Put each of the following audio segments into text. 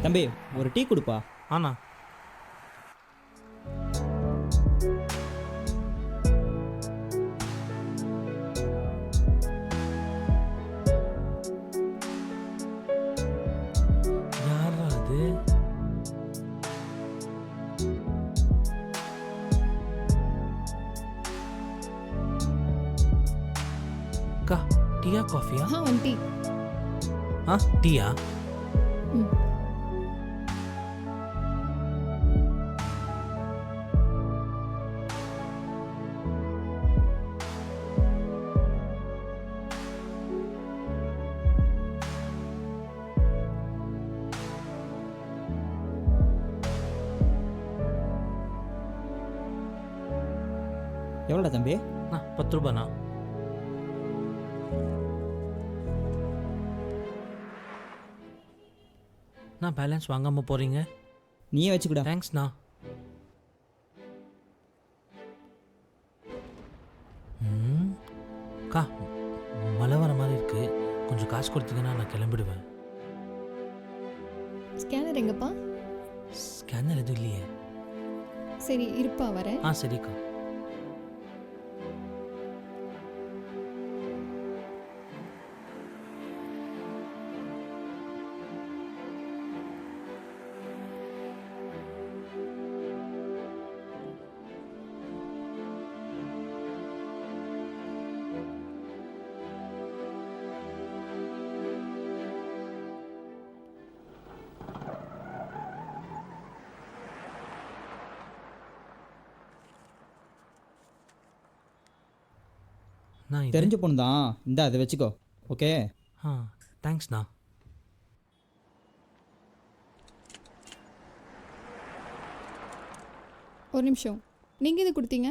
தம்பி ஒரு டீ கொடுப்பா. ஆண்ணா. யாரா அது? அக்கா, டீயா காஃபியா? One tea. டீயா? எவ்வளோடா தம்பி? 10 ரூபாண்ணா. நான் பேலன்ஸ் வாங்காமல் போகிறீங்க? நீயே வச்சுக்கூடா. தேங்க்ஸ்ண்ணா. அக்கா, மழை வர மாதிரி இருக்கு. கொஞ்சம் காசு கொடுத்தீங்கன்னா நான் கிளம்பிடுவேன். ஸ்கேனர் எங்கப்பா? ஸ்கேனர் எதுவும் இல்லையே. சரி இருப்பா வரேன். சரிக்கா. தெரிஞ்ச பொண்ணு தான். இந்தா அதை வச்சுக்கோ. ஓகே. தேங்க்ஸ்ண்ணா. ஒரு நிமிஷம், நீங்கள் இது கொடுத்தீங்க?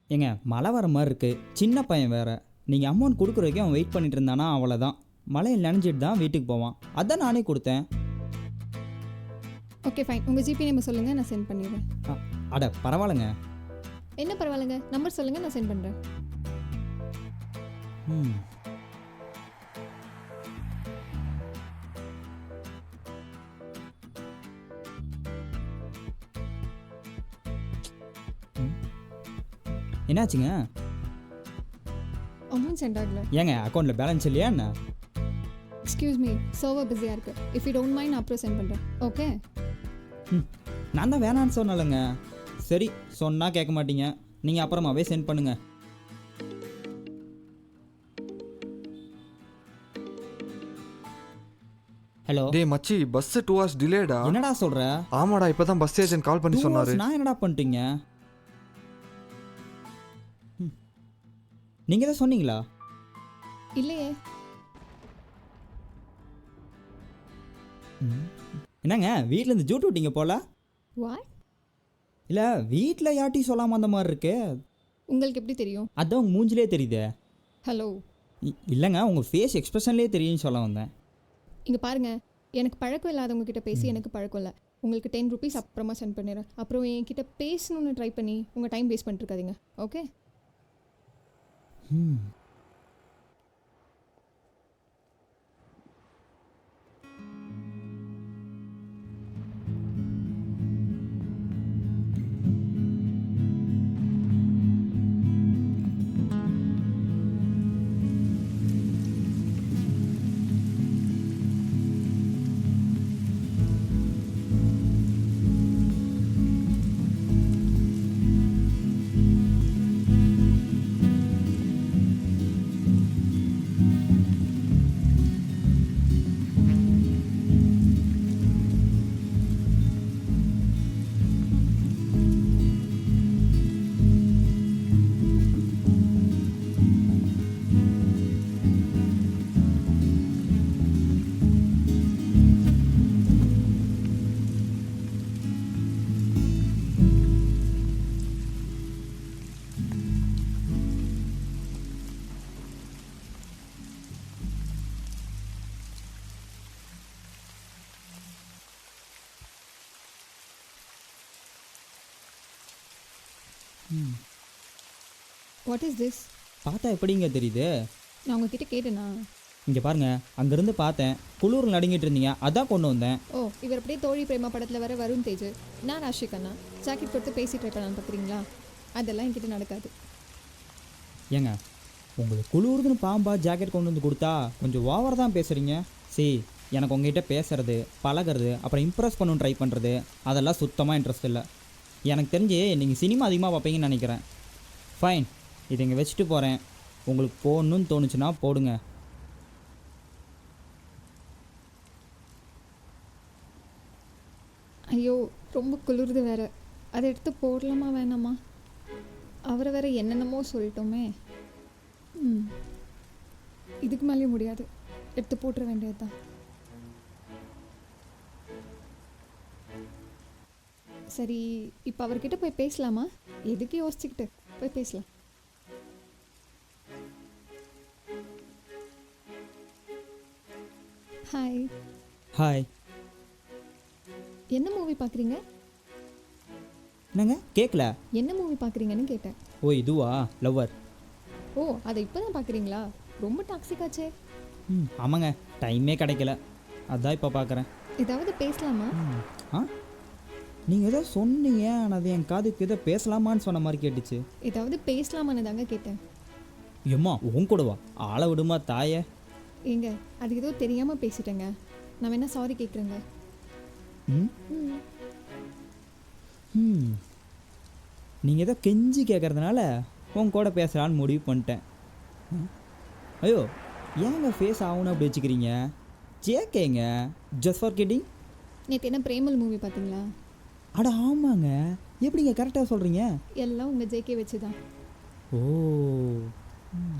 ஏங்க மழை வர மாதிரி இருக்குது, சின்ன பையன் வேறு. நீங்கள் அமௌண்ட் கொடுக்குற வரைக்கும் அவன் வெயிட் பண்ணிட்டு இருந்தானா அவ்வளோதான். மழையில் நனைஞ்சிட்டு தான் வீட்டுக்கு போவான். அதான் நானே கொடுத்தேன். ஓகே ஃபைன், உங்கள் ஜிபே நம்பர் சொல்லுங்கள், நான் சென்ட் பண்ணிடுறேன். அட பரவாயில்லைங்க. என்ன பரவாயில்லைங்க, நம்பர் சொல்லுங்கள், நான் சென்ட் பண்ணுறேன். என்னாச்சுங்க? அமௌண்ட் சென்ட் ஆகல. ஏங்க அக்கௌண்ட்டில் பேலன்ஸ் இல்லையா என்ன? எக்ஸ்கியூஸ் மீ, சர்வர் பிஸியாக இருக்குது. இஃப் யூ டோன்ட் மைண்ட் அப்புறம் சென்ட் பண்ணுறேன். ஓகே. நான் தான் வேணான்னு சொன்னலைங்க. சரி சொன்னால் கேட்க மாட்டீங்க. நீங்கள் அப்புறமாவே சென்ட் பண்ணுங்கள். ஹலோ. டேய் மச்சி, பஸ் 2 hours டிலேடா. என்னடா சொல்ற? ஆமாடா, இப்பதான் பஸ் ஏஜென்ட் கால் பண்ணி சொன்னாரு. நான் என்னடா பண்ணிட்டீங்க? நீங்க தான் சொன்னீங்களா? இல்லையே. என்னங்க வீட்டில் இருந்து ஜூட் விட்டீங்க போல? வாட்? இல்லை வீட்டில் யார்ட்டையும் சொல்லாமல் அந்த மாதிரி இருக்கு. உங்களுக்கு எப்படி தெரியும்? அதான் உங்கள் மூஞ்சிலே தெரியுது. ஹலோ. இல்லைங்க உங்கள் ஃபேஸ் எக்ஸ்பிரஷன்லேயே தெரியும்னு சொல்ல வந்தேன். இங்கே பாருங்கள், எனக்கு பழக்கம் இல்லாதவங்க கிட்ட பேசி எனக்கு பழக்கம் இல்லை. உங்களுக்கு 10 rupees அப்புறமா சென்ட் பண்ணிடுறேன். அப்புறம் என்கிட்ட பேசணுன்னு ட்ரை பண்ணி உங்கள் டைம் வேஸ்ட் பண்ணிருக்காதீங்க. ஓகே. What is this? பார்த்தா எப்படிங்க தெரியுது? நான் உங்ககிட்ட கேட்டேனா? இங்கே பாருங்க, அங்கேருந்து பார்த்தேன், குளூர் நடுங்கிட்டு இருந்தீங்க, அதான் கொண்டு வந்தேன். ஓ, இவர் அப்படியே தோழி பிரேமா படத்தில் வர வருண் தேஜ், நான் ராஷிக் அண்ணா ஜாக்கெட் கொடுத்து பேசி ட்ரை பண்ணலான்னு பார்க்குறீங்களா? அதெல்லாம் என்கிட்ட நடக்காது. ஏங்க, உங்களுக்கு குளூருதுன்னு பாம்பா ஜாக்கெட் கொண்டு வந்து கொடுத்தா கொஞ்சம் ஓவர் தான் பேசுகிறீங்க. சரி, எனக்கு உங்ககிட்ட பேசுறது, பழகிறது, அப்புறம் இம்ப்ரெஸ் பண்ணணும் ட்ரை பண்ணுறது, அதெல்லாம் சுத்தமாக இன்ட்ரெஸ்ட் இல்லை. எனக்கு தெரிஞ்சு நீங்கள் சினிமா அதிகமாக பார்ப்பீங்கன்னு நினைக்கிறேன். ஃபைன், இதை இங்கே வச்சுட்டு போகிறேன். உங்களுக்கு போடணும்னு தோணுச்சுன்னா போடுங்க. ஐயோ, ரொம்ப குளிருது வேற. அதை எடுத்து போடலாமா வேணாமா? அவரை வேற என்னென்னமோ சொல்லிட்டோமே. இதுக்கு மேலேயும் முடியாது, எடுத்து போட்டுற வேண்டியது தான். சரி, இப்போ அவர்கிட்ட போய் பேசலாமா? எதுக்கு யோசிச்சுக்கிட்டு, போய் பேசலாம். ஹாய். ஹாய். என்ன மூவி பார்க்குறீங்க? என்னங்க கேட்கல? என்ன மூவி பார்க்குறீங்கன்னு கேட்டேன். ஓ, இதுவா? லவ்வர். ஓ, அதை இப்போ தான் பார்க்குறீங்களா? ரொம்ப டாக்ஸிக்காச்சே. ஆமாங்க, டைமே கிடைக்கல, அதான் இப்போ பார்க்குறேன். ஏதாவது பேசலாமா? ஆ, நீங்கள் ஏதோ சொன்னீங்க, ஆனால் அது என் காதுக்கு ஏதோ பேசலாமான்னு சொன்ன மாதிரி கேட்டுச்சு. ஏதாவது பேசலாமான்னு தாங்க கேட்டேன். எம்மா உன் கூடவா? ஆளை விடுமா தாயே. ஏங்க, அது ஏதோ தெரியாமல் பேசிட்டேங்க. நான் வேணா சாரி கேட்குறேங்க. நீங்கள் ஏதோ கெஞ்சி கேட்குறதுனால உன் கூட பேசலான்னு முடிவு பண்ணிட்டேன். ஐயோ, ஏங்க ஃபேஸ் ஆகணும் அப்படி வச்சுக்கிறீங்க? ஜேக்கேங்க, ஜஸ்ட் ஃபார் கிட்டிங். நேற்று என்ன பிரேமல் மூவி பார்த்தீங்களா? அட ஆமாங்க, எப்படிங்க கரெக்டாக சொல்கிறீங்க? எல்லாம் உங்கள் ஜேகே வச்சு தான். ஓ,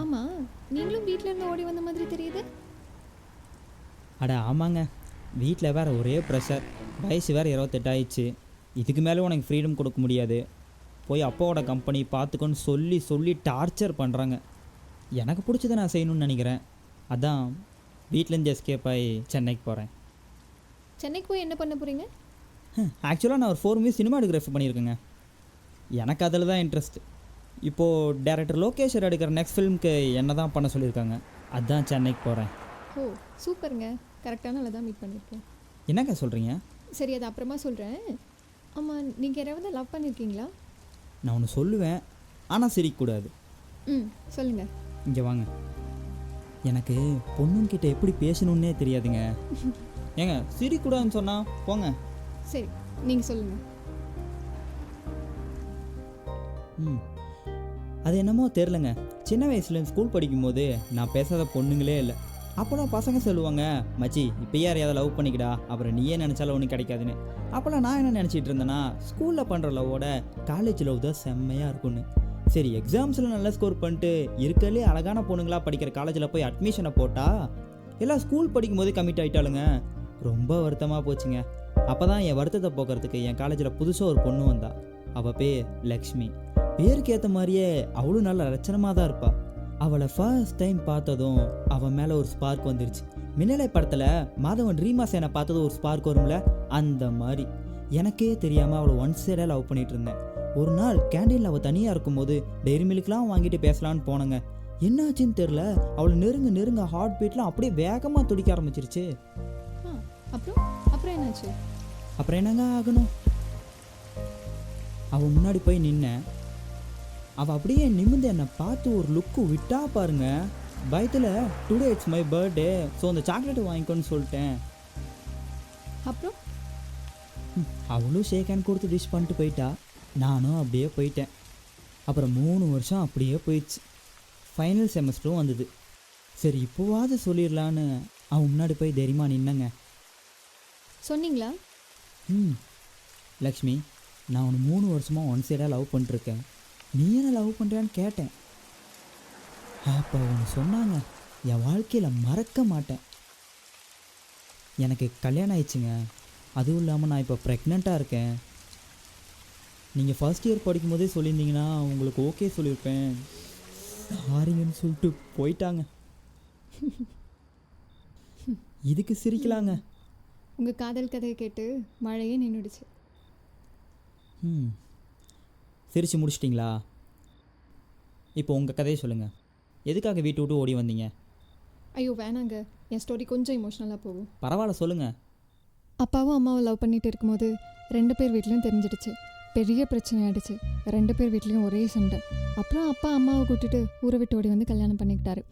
ஆமாம், நீங்களும் வீட்டில் இருந்து ஓடி வந்த மாதிரி தெரியுது. அட ஆமாங்க, வீட்டில் வேறு ஒரே ப்ரெஷர், வயசு வேறு 28 ஆயிடுச்சு. இதுக்கு மேலே உனக்கு ஃப்ரீடம் கொடுக்க முடியாது, போய் அப்பாவோட கம்பெனி பார்த்துக்கோன்னு சொல்லி சொல்லி டார்ச்சர் பண்ணுறாங்க. எனக்கு பிடிச்சதை நான் செய்யணும்னு நினைக்கிறேன். அதான் வீட்டிலேருந்து எஸ்கேப் ஆகி சென்னைக்கு போகிறேன். சென்னைக்கு போய் என்ன பண்ண போகிறீங்க? ஆக்சுவலாக நான் ஒரு 4 மூவி சினிமாட்டோகிராஃபி பண்ணியிருக்கேங்க. எனக்கு அதில் தான் இன்ட்ரெஸ்ட். இப்போது டேரக்டர் லோகேஷர் எடுக்கிற நெக்ஸ்ட் ஃபிலிம்க்கு என்ன தான் பண்ண சொல்லியிருக்காங்க. அதான் சென்னைக்கு போகிறேன். ஓ, சூப்பருங்க. கரெக்டான நல்லா தான் மீட் பண்ணியிருக்கேன். என்னங்க சொல்கிறீங்க? சரி, அது அப்புறமா சொல்கிறேன். ஆமாம், நீங்கள் யாராவது லவ் பண்ணியிருக்கீங்களா? நான் ஒன்று சொல்லுவேன், ஆனால் சிரிக்கக்கூடாது. சொல்லுங்கள். இங்கே வாங்க. எனக்கு பொண்ணுங்கிட்ட எப்படி பேசணுன்னே தெரியாதுங்க. ஏங்க சிரிக்கூடாதுன்னு சொன்னால் போங்க. சரி, நீங்கள் சொல்லுங்கள். அது என்னமோ தெரிலங்க, சின்ன வயசுல ஸ்கூல் படிக்கும்போது நான் பேசாத பொண்ணுங்களே இல்லை. அப்போலாம் பசங்க சொல்லுவாங்க, மச்சி இப்போயே யாரையாவது லவ் பண்ணிக்கிடா, அப்புறம் நீயே நினச்சாலும் ஒன்றும் கிடைக்காதுன்னு. அப்போலாம் நான் என்ன நினச்சிட்டு இருந்தேன்னா, ஸ்கூலில் பண்ணுற லவ்வோட காலேஜ் லவ் தான் செம்மையாக இருக்குன்னு. சரி, எக்ஸாம்ஸில் நல்லா ஸ்கோர் பண்ணிட்டு இருக்கலே அழகான பொண்ணுங்களாக படிக்கிற காலேஜில் போய் அட்மிஷனை போட்டால் எல்லாம் ஸ்கூல் படிக்கும்போது கமிட் ஆகிட்டாளுங்க. ரொம்ப வருத்தமாக போச்சுங்க. அப்போ தான் என் வருத்தத்தை போக்குறதுக்கு என் காலேஜில் புதுசாக ஒரு பொண்ணு வந்தா. அவள் பேர் லக்ஷ்மி. பேருக்கு ஏற்ற மாதிரியே அவளும் நல்ல லட்சணமாக தான் இருப்பாள். அவளை ஃபர்ஸ்ட் டைம் பார்த்ததும் அவன் மேலே ஒரு ஸ்பார்க் வந்துருச்சு. மின்னலை படத்தில் மாதவன் ரீமா சேனை பார்த்தது ஒரு ஸ்பார்க் வரும்ல, அந்த மாதிரி எனக்கே தெரியாமல் அவளை ஒன் சைடாக லவ் பண்ணிகிட்டு இருந்தேன். ஒரு நாள் கேண்டீனில் அவள் தனியாக இருக்கும்போது டெய்ரி மில்க்லாம் வாங்கிட்டு பேசலான்னு போனேங்க. என்னாச்சுன்னு தெரில, அவளை நெருங்க ஹார்ட் பீட்லாம் அப்படியே வேகமாக துடிக்க ஆரம்பிச்சிருச்சு. அப்புறம் என்னாச்சு? அப்புறம் என்னங்க ஆகணும், அவள் முன்னாடி போய் நின்னேன். அவள் அப்படியே நிமிந்து என்னை பார்த்து ஒரு லுக்கு விட்டா பாருங்க. பயத்தில் today it's my birthday, so அந்த சாக்லேட்டு வாங்கிக்கோன்னு சொல்லிட்டேன். அப்புறம் அவளும் ஷேக் ஹேண்ட் கொடுத்து விஷ் பண்ணிட்டு போயிட்டா. நானும் அப்படியே போயிட்டேன். அப்புறம் 3 வருஷம் அப்படியே போயிடுச்சு. ஃபைனல் செமஸ்டரும் வந்தது. சரி, இப்போவாது சொல்லிடலான்னு அவன் முன்னாடி போய் தைரியமாக நின்னங்க. சொன்னீங்களா? லக்ஷ்மி, நான் உன்னை 3 வருஷமாக ஒன் சைடாக லவ் பண்ணிட்டுருக்கேன், நீ என்ன லவ் பண்ணுறியான்னு கேட்டேன். அப்போ ஒன்று சொன்னாங்க, என் வாழ்க்கையில் மறக்க மாட்டேன். எனக்கு கல்யாணம் ஆயிடுச்சுங்க, அதுவும் இல்லாமல் நான் இப்போ ப்ரெக்னெண்ட்டாக இருக்கேன். நீங்கள் ஃபர்ஸ்ட் இயர் படிக்கும்போதே சொல்லியிருந்தீங்கன்னா உங்களுக்கு ஓகே சொல்லியிருப்பேன். சாரிங்கன்னு சொல்லிட்டு போயிட்டாங்க. இதுக்கு சிரிக்கலாங்க. உங்கள் காதல் கதையை கேட்டு மழையே நின்றுடுச்சு. சிரிச்சு முடிச்சிட்டிங்களா? இப்போ உங்கள் கதையை சொல்லுங்கள். எதுக்காக வீட்டு விட்டு ஓடி வந்தீங்க? ஐயோ வேணாங்க, என் ஸ்டோரி கொஞ்சம் இமோஷ்னலாக போகும். பரவாயில்ல சொல்லுங்கள். அப்பாவும் அம்மாவும் லவ் பண்ணிட்டு இருக்கும்போது 2 பேர் வீட்லேயும் தெரிஞ்சிடுச்சு. பெரிய பிரச்சனை ஆயிடுச்சு. 2 பேர் வீட்லேயும் ஒரே சண்டை. அப்புறம் அப்பா அம்மாவை கூட்டிட்டு ஊரை விட்டு ஓடி வந்து கல்யாணம் பண்ணிக்கிட்டாரு.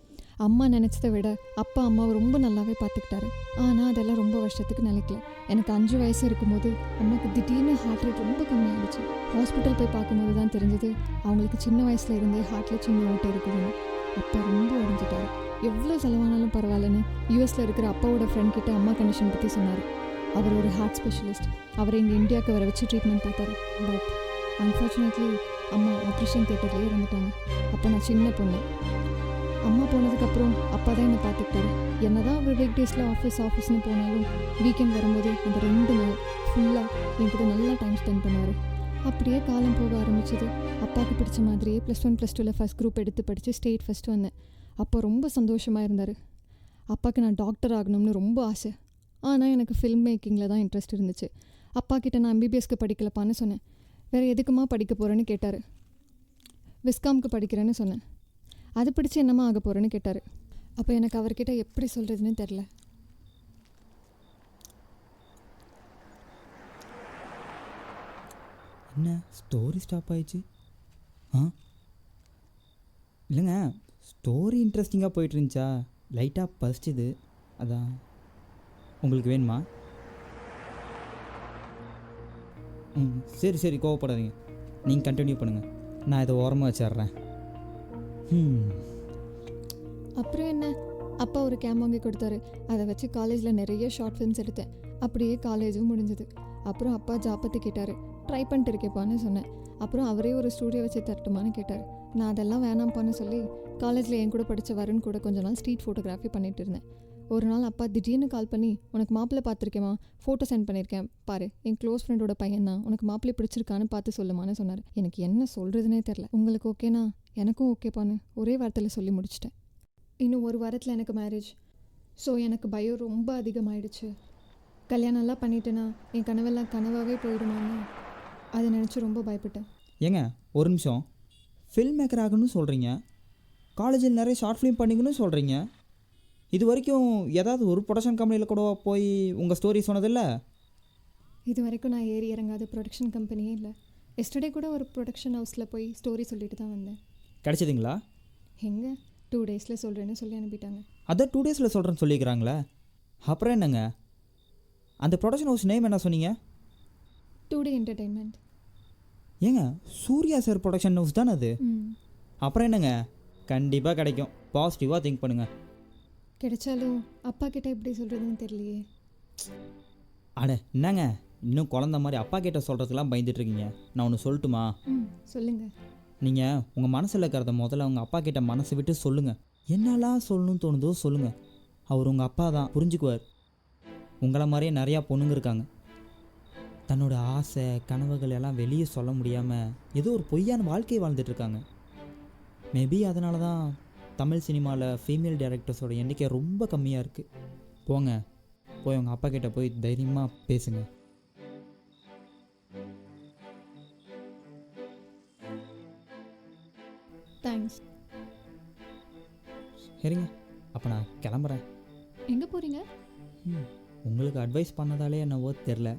அம்மா நினச்சதை விட அப்பா அம்மாவை ரொம்ப நல்லாவே பார்த்துக்கிட்டாரு. ஆனால் அதெல்லாம் ரொம்ப வருஷத்துக்கு நிலைக்கல. எனக்கு 5 வயசு இருக்கும்போது அம்மாவுக்கு திடீர்னு ஹார்ட் ரேட் ரொம்ப கம்மியாகிடுச்சு. ஹாஸ்பிட்டல் போய் பார்க்கும்போது தான் தெரிஞ்சது அவங்களுக்கு சின்ன வயசுல இருந்தே ஹார்ட்டில் சின்ன ஓட்டை இருக்குதுன்னு. அப்பா ரொம்ப உடஞ்சிட்டாரு. எவ்வளோ செலவானாலும் பரவாயில்லன்னு யூஎஸில் இருக்கிற அப்பாவோட ஃப்ரெண்ட் கிட்ட அம்மா கண்டிஷன் பற்றி சொன்னார். அவர் ஒரு ஹார்ட் ஸ்பெஷலிஸ்ட். அவரை இங்கே இந்தியாவுக்கு வர வச்சு ட்ரீட்மெண்ட் பார்த்தாரு. பட் அன்ஃபார்ச்சுனேட்லி அம்மா ஆப்ரேஷன் தியேட்டர்லேயே இருந்துட்டாங்க. அப்போ நான் சின்ன பொண்ணு. அம்மா போனதுக்கப்புறம் அப்பா தான் என்னை பார்த்துக்கிட்டாரு. என்ன தான் அவர் வீக் டேஸில் ஆஃபீஸ்னு போனாலும் வீக்கெண்ட் வரும்போது அந்த 2 நாள் ஃபுல்லாக என்கிட்ட நல்லா டைம் ஸ்பெண்ட் பண்ணுவார். அப்படியே காலம் போக ஆரம்பிச்சது. அப்பாவுக்கு பிடிச்ச மாதிரியே +1 +2ல் ஃபஸ்ட் குரூப் எடுத்து படித்து ஸ்டேட் ஃபஸ்ட்டு வந்தேன். அப்போ ரொம்ப சந்தோஷமாக இருந்தார். அப்பாவுக்கு நான் டாக்டர் ஆகணும்னு ரொம்ப ஆசை. ஆனால் எனக்கு ஃபில்ம் மேக்கிங்கில் தான் இன்ட்ரெஸ்ட் இருந்துச்சு. அப்பா கிட்ட நான் MBBSக்கு படிக்கலப்பான்னு சொன்னேன். வேறு எதுக்குமா படிக்க போகிறேன்னு கேட்டார். விஸ்காம்க்கு படிக்கிறேன்னு சொன்னேன். அது பிடிச்சி என்னம்மா ஆக போகிறேன்னு கேட்டார். அப்போ எனக்கு அவர்கிட்ட எப்படி சொல்கிறதுன்னு தெரில. என்ன ஸ்டோரி ஸ்டாப் ஆயிடுச்சு? இல்லைங்க, ஸ்டோரி இன்ட்ரெஸ்டிங்காக போயிட்டு இருந்துச்சா, லைட்டாக பசிச்சுது, அதான். உங்களுக்கு வேணுமா? சரி சரி, கோவப்படாதீங்க. நீங்கள் கண்டினியூ பண்ணுங்கள், நான் இதை ஓரமாக வச்சிட்றேன். அப்புறம் என்ன, அப்பா ஒரு கேம் வாங்கி கொடுத்தாரு. அதை வச்சு காலேஜில் நிறைய ஷார்ட் ஃபிலிம்ஸ் எடுத்தேன். அப்படியே காலேஜும் முடிஞ்சுது. அப்புறம் அப்பா ஜாப் பற்றி கேட்டார். ட்ரை பண்ணிட்டு இருக்கேப்பான்னு சொன்னேன். அப்புறம் அவரே ஒரு ஸ்டூடியோ வச்சு தரட்டுமான்னு கேட்டார். நான் அதெல்லாம் வேணாம்ப்பான்னு சொல்லி காலேஜில் என் கூட படித்த வருண் கூட கொஞ்ச நாள் ஸ்ட்ரீட் ஃபோட்டோகிராஃபி பண்ணிகிட்டு இருந்தேன். ஒரு நாள் அப்பா திடீர்னு கால் பண்ணி, உனக்கு மாப்பிள்ளை பார்த்துருக்கேம்மா, ஃபோட்டோ சென்ட் பண்ணியிருக்கேன் பாரு, என் க்ளோஸ் ஃப்ரெண்டோட பையன் தான், உனக்கு மாப்பிள்ளை பிடிச்சிருக்கான்னு பார்த்து சொல்லுமான்னு சொன்னார். எனக்கு என்ன சொல்கிறதுனே தெரில. உங்களுக்கு ஓகேனா எனக்கும் ஓகேப்பான்னு ஒரே வார்த்தையில் சொல்லி முடிச்சிட்டேன். இன்னும் 1 வாரத்தில் எனக்கு மேரேஜ். ஸோ எனக்கு பயம் ரொம்ப அதிகமாகிடுச்சு. கல்யாணம்லாம் பண்ணிட்டேன்னா என் கனவெல்லாம் கனவாகவே போயிடுமான்னு அதை நினச்சி ரொம்ப பயப்பட்டேன். ஏங்க ஒரு நிமிஷம், ஃபில்ம் மேக்கர் ஆகணும்னு சொல்கிறீங்க, காலேஜில் நிறைய ஷார்ட் ஃபிலிம் பண்ணிங்கன்னு சொல்கிறீங்க. இது வரைக்கும் ஏதாவது ஒரு ப்ரொடக்ஷன் கம்பெனியில் கூட போய் உங்கள் ஸ்டோரி சொன்னதில்லை? இது வரைக்கும் நான் ஏறி இறங்காத ப்ரொடக்ஷன் கம்பெனியே இல்லை. எஸ்டர்டே கூட ஒரு ப்ரொடக்ஷன் ஹவுஸில் போய் ஸ்டோரி சொல்லிட்டு தான் வந்தேன். கிடச்சிதுங்களா? எங்கே 2 டேஸில் சொல்கிறேன்னு சொல்லி அனுப்பிட்டாங்க. அதான் 2 டேஸில் சொல்கிறேன்னு சொல்லிக்கிறாங்களே, அப்புறம் என்னங்க? அந்த ப்ரொடக்ஷன் ஹவுஸ் நேம் என்ன சொன்னீங்க? 2D entertainment. ஏங்க சூர்யா சார் ப்ரொடக்ஷன் ஹவுஸ் தானே அது? அப்புறம் என்னங்க, கண்டிப்பாக கிடைக்கும். பாசிட்டிவாக திங்க் பண்ணுங்கள். கிடைச்சாலும் அப்பா கிட்ட எப்படி சொல்கிறதுன்னு தெரியலையே. அட என்னங்க, இன்னும் குழந்த மாதிரி அப்பா கிட்ட சொல்கிறதுக்கெலாம் பயந்துட்டுருக்கீங்க. நான் ஒன்று சொல்லட்டுமா? சொல்லுங்கள். நீங்கள் உங்கள் மனசில் இருக்கிறத முதல்ல அவங்க அப்பா கிட்ட மனசு விட்டு சொல்லுங்கள். என்னெல்லாம் சொல்லணும்னு தோணுதோ சொல்லுங்கள். அவர் உங்கள் அப்பா தான், புரிஞ்சுக்குவார். உங்களை மாதிரியே நிறையா பொண்ணுங்க இருக்காங்க, தன்னோட ஆசை கனவுகள் எல்லாம் வெளியே சொல்ல முடியாமல் ஏதோ ஒரு பொய்யான வாழ்க்கையை வாழ்ந்துட்டுருக்காங்க. மேபி அதனால தான் தமிழ் சினிமாவில் ஃபீமேல் டைரக்டர்ஸோட எண்ணிக்கை ரொம்ப கம்மியாக இருக்குது. போங்க, போய் உங்கள் அப்பா கிட்ட போய் தைரியமாக பேசுங்க. தேங்க்ஸ். சரிங்க, அப்போ நான் கிளம்புறேன். எங்கே போகிறீங்க? உங்களுக்கு அட்வைஸ் பண்ணதாலே என்னவோ தெரில,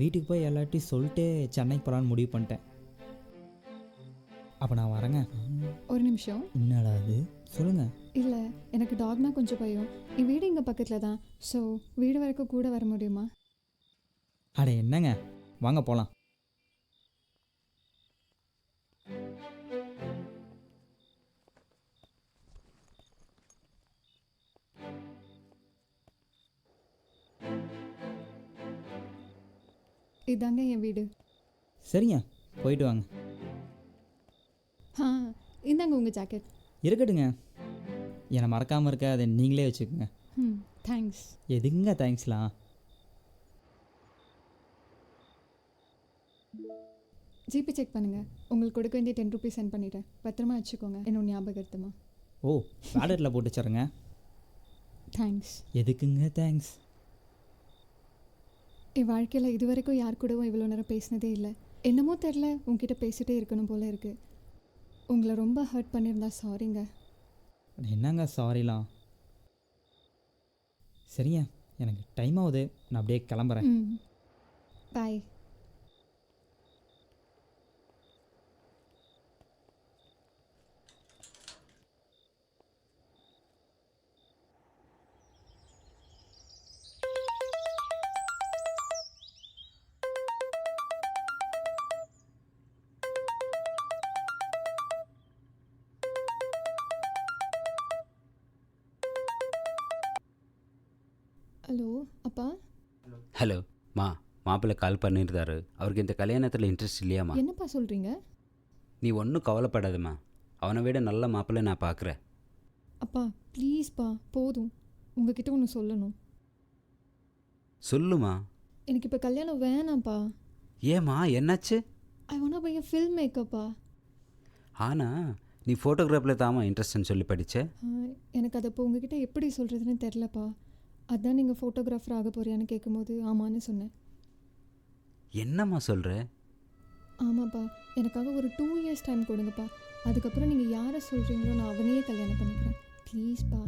வீட்டுக்கு போய் எல்லாத்தையும் சொல்லிட்டு சென்னைக்கு போகலான்னு முடிவு பண்ணிட்டேன். அப்போ நான் வரேங்க. ஒரு நிமிஷம். என்னடா அது, சொல்லுங்கள். இல்லை, எனக்கு டாக்னா கொஞ்சம் பயம். என் வீடு இங்கே பக்கத்தில் தான். ஸோ வீடு வரைக்கும் கூட வர முடியுமா? அட என்னங்க, வாங்க போகலாம். இதாங்க என் வீடு. சரிங்க, போயிட்டு வாங்க. இந்தாங்க உங்கள் ஜாக்கெட். இருக்கட்டுங்க, என்னை மறக்காமல் இருக்க, அதை நீங்களே வச்சுக்கோங்க. தேங்க்ஸ். எதுங்க தேங்க்ஸ்லாம்? ஜிபே செக் பண்ணுங்கள். உங்களுக்கு கொடுக்க வேண்டிய 10 ரூபீஸ் சென்ட் பண்ணிட்டேன். பத்திரமா வச்சுக்கோங்க, என்னோட ஞாபகத்துமா. ஓ, வாலெட்டில் போட்டு வச்சுருங்க. தேங்க்ஸ். எதுக்குங்க தேங்க்ஸ்? என் வாழ்க்கையில் இது வரைக்கும் யார் கூடவும் இவ்வளோ நேரம் பேசினதே இல்லை. என்னமோ தெரில, உங்ககிட்ட பேசிகிட்டே இருக்கணும் போல் இருக்குது. உங்களை ரொம்ப ஹர்ட் பண்ணியிருந்தா சாரிங்க. என்னங்க சாரிலாம்? சரிங்க, எனக்கு டைம் ஆகுது, நான் அப்படியே கிளம்புறேன். ம். பாய். ஹலோ அப்பா, ஹலோ மாப்பிள்ளை கால் பண்ணியிருந்தாரு. அவருக்கு இந்த கல்யாணத்தில் இன்ட்ரெஸ்ட் இல்லையாம்மா? என்னப்பா சொல்கிறீங்க? நீ ஒன்றும் கவலைப்படாதம்மா. அவனை விட நல்ல மாப்பிள்ளை நான் பார்க்குறேன். அப்பா ப்ளீஸ்ப்பா, போதும். உங்ககிட்ட ஒன்று சொல்லணும். சொல்லுமா. எனக்கு இப்போ கல்யாணம் வேணாம்ப்பா. ஏம்மா என்னாச்சு? I want by a film மேக்கப்பா. ஆனால் நீ ஃபோட்டோகிராஃபில் தாம்மா இன்ட்ரெஸ்ட்னு சொல்லி படித்த. எனக்கு அதை இப்போ உங்ககிட்ட எப்படி சொல்கிறதுன்னு தெரிலப்பா. அதான் நீங்கள் ஃபோட்டோகிராஃபர் ஆக போறியான்னு கேட்கும்போது ஆமான்னு சொன்னேன். என்னம்மா சொல்கிற? ஆமாப்பா, எனக்காக ஒரு 2 இயர்ஸ் டைம் கொடுங்கப்பா. அதுக்கப்புறம் நீங்கள் யாரை சொல்கிறீங்களோ நான் அவனையே கல்யாணம் பண்ணிக்கிறேன். ப்ளீஸ்ப்பா.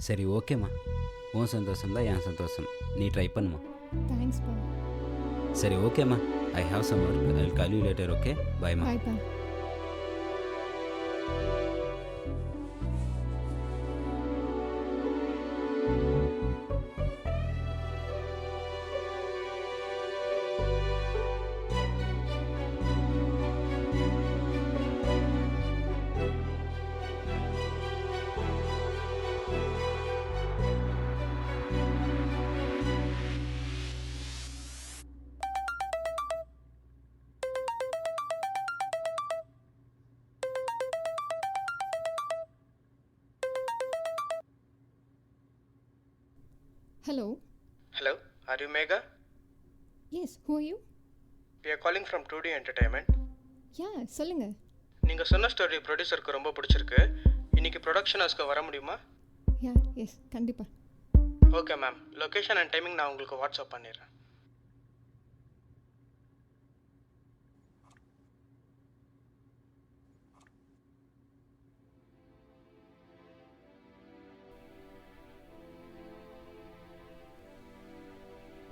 சரி ஓகேம்மா, உன் சந்தோஷம் தான் என் சந்தோஷம். நீ ட்ரை பண்ணுமா. தேங்க்ஸ்ப்பா. சரி ஓகேம்மா, I have some work. I will call you later. Okay பாய்மா. பாய்ப்பா. Hello. Hello, are you Megha? Yes, who are you? We are calling from 2D Entertainment. Yeah, சொல்லுங்க. நீங்கள் சொன்ன ஸ்டோரி ப்ரொடியூசருக்கு ரொம்ப பிடிச்சிருக்கு. இன்னைக்கு ப்ரொடக்ஷன் ஹவுஸ்க்கு வர முடியுமா? Yeah, yes, கண்டிப்பாக. Okay ma'am, location and timing நான் உங்களுக்கு வாட்ஸ்அப் பண்ணிடுறேன்.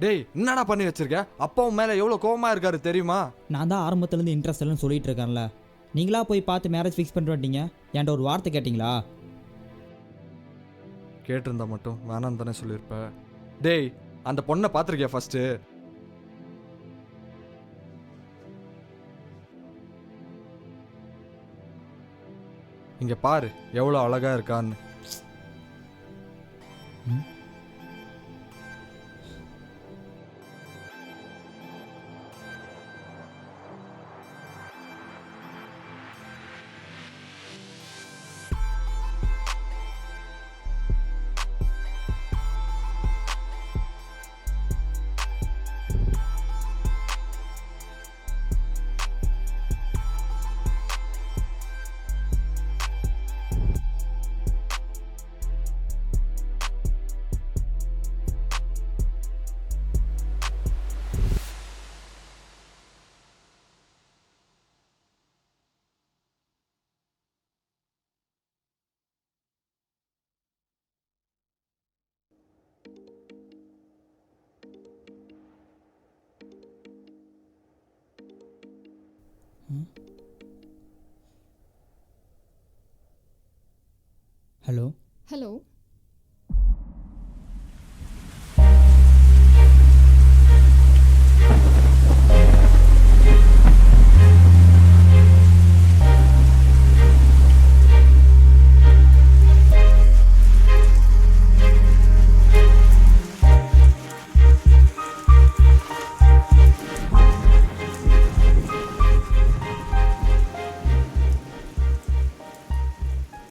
டேய் என்னடா பண்ணி வச்சிருக்க? அப்பாவும் மேலே எவ்வளோ கோவமா இருக்காரு தெரியுமா? நான் தான் ஆரம்பத்துலேருந்து இன்ட்ரெஸ்ட் இல்லைன்னு சொல்லிட்டு இருக்கேன்ல. நீங்களா போய் பார்த்து மேரேஜ் ஃபிக்ஸ் பண்ணிட்டு வந்துட்டீங்க. என்கிட்ட ஒரு வார்த்தை கேட்டிங்களா? கேட்டிருந்தா மட்டும் வேணான்னு தானே சொல்லியிருப்ப. டேய் அந்த பொண்ணை பார்த்துருக்கியா ஃபர்ஸ்ட்டு? இங்கே பாரு எவ்வளோ அழகா இருக்கான்னு. ஹலோ. ஹலோ.